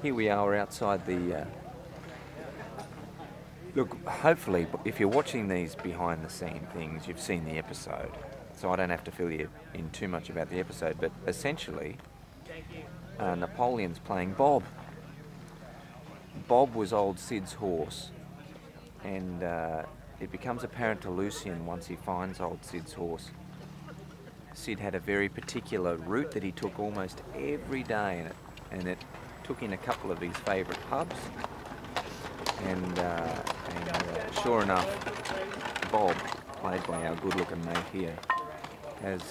Here we are outside the... Look, hopefully, if you're watching these behind-the-scene things, you've seen the episode. So I don't have to fill you in too much about the episode, but essentially, Napoleon's playing Bob. Bob was old Sid's horse, and it becomes apparent to Lucien once he finds old Sid's horse. Sid had a very particular route that he took almost every day, and it took in a couple of his favourite pubs. And sure enough, Bob, played by our good-looking mate here, has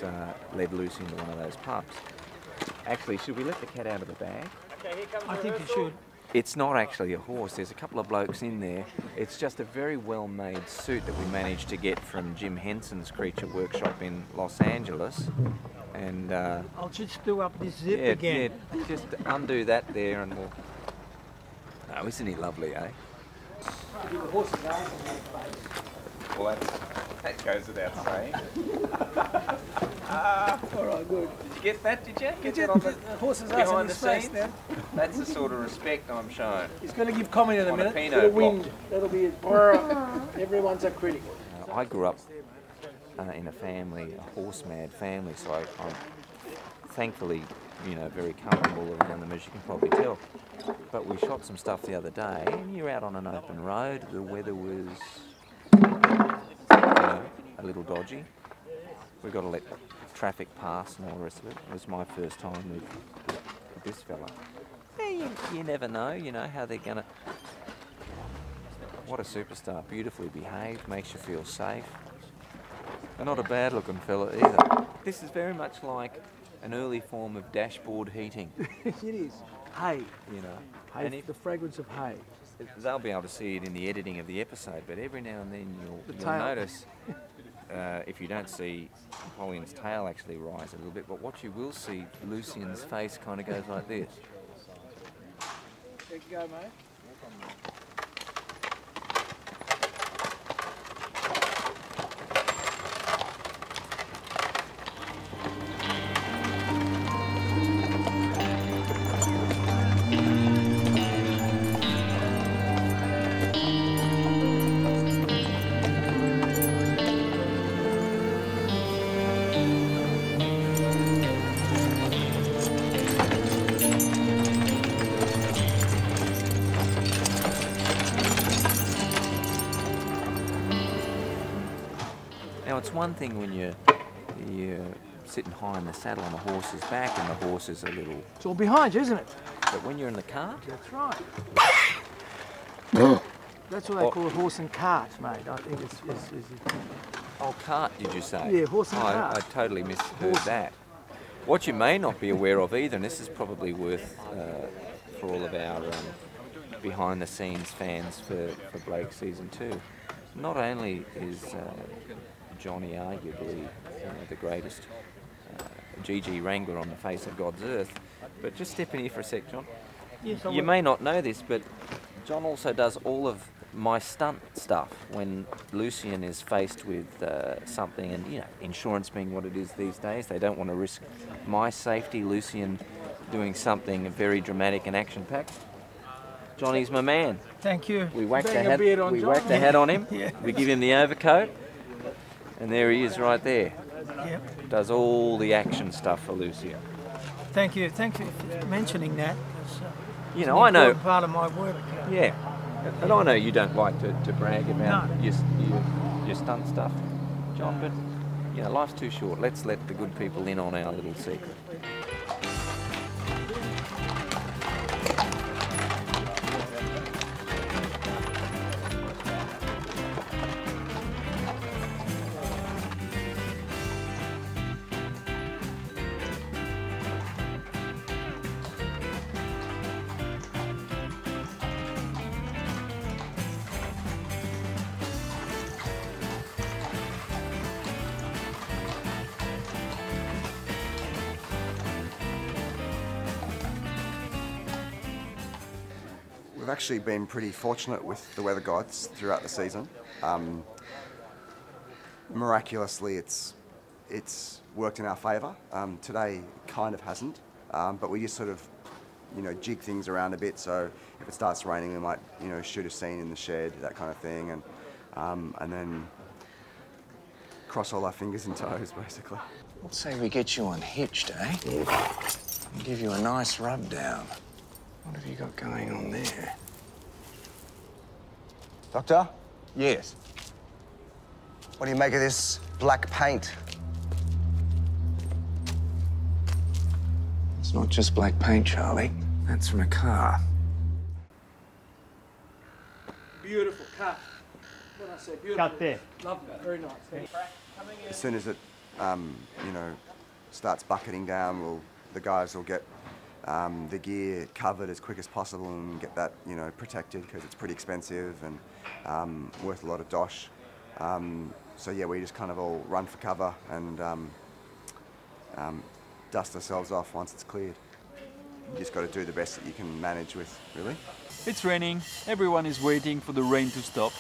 led Lucien to one of those pubs. Actually, should we let the cat out of the bag? I think you should. It's not actually a horse. There's a couple of blokes in there. It's just a very well-made suit that we managed to get from Jim Henson's Creature Workshop in Los Angeles. And I'll just do up this zip again. Yeah, just undo that there and we'll... Oh, isn't he lovely, eh? Well, that goes without saying. All right, good. Did you get that, did you? Get that on the horse's ass in his face then. That's the sort of respect I'm showing. He's going to give comment in a On a minute. Pinot It'll win. block. That'll be it. Everyone's a critic. I grew up in a family, a horse-mad family, so I'm thankfully, you know, very comfortable around them, as you can probably tell. But we shot some stuff the other day, and you're out on an open road. The weather was, you know, a little dodgy. We've got to let traffic pass and all the rest of it. It was my first time with this fella. Yeah, you never know, you know, how they're gonna... What a superstar, beautifully behaved, makes you feel safe. And not a bad looking fella either. This is very much like an early form of dashboard heating. It is. Hay. You know. Hay, And the fragrance of hay. they'll be able to see it in the editing of the episode, but every now and then you'll notice, if you don't see Napoleon's tail actually rise a little bit, but what you will see, Lucien's face kind of goes like this. There you go, mate. Now it's one thing when you're sitting high in the saddle on a horse's back and the horse is a little... It's all behind you, isn't it? But when you're in the cart... That's right. That's what they call a horse and cart, mate. I think it's Oh, cart, did you say? Yeah, horse and cart. I totally misheard that. What you may not be aware of either, and this is probably worth for all of our behind-the-scenes fans for Blake Season 2, not only is Johnny arguably the greatest GG wrangler on the face of God's earth, but just step in here for a sec, John. Yes, You may not know this, but John also does all of my stunt stuff when Lucien is faced with something, and you know, insurance being what it is these days, they don't want to risk my safety. Lucien doing something very dramatic and action-packed. Johnny's my man. Thank you. We whack the Being a hat. beard on We John. whack the hat on him. Yeah. We give him the overcoat, and there he is, right there. Yep. Does all the action stuff for Lucien. Thank you. Thank you for mentioning that. It's, You it's know, an I know. important part of my work. Yeah, and I know you don't like to brag about No. your stunt stuff, John, but you know, life's too short. Let's let the good people in on our little secret. We've actually been pretty fortunate with the weather gods throughout the season. Miraculously, it's worked in our favour. Today kind of hasn't, but we just sort of you know, jig things around a bit. So if it starts raining, we might, you know, shoot a scene in the shed, that kind of thing, and then cross all our fingers and toes, basically. Let's say we get you unhitched, eh? And give you a nice rub down. What have you got going on there? Doctor, Yes. what do you make of this black paint? It's not just black paint, Charlie. That's from a car. Beautiful cut. When I say beautiful, Cut there. love that. Very nice. As soon as it, you know, starts bucketing down, the guys will get the gear covered as quick as possible and get that, you know, protected, because it's pretty expensive and worth a lot of dosh. So yeah, we just kind of all run for cover and dust ourselves off once it's cleared. You just got to do the best that you can manage with, really. It's raining. Everyone is waiting for the rain to stop.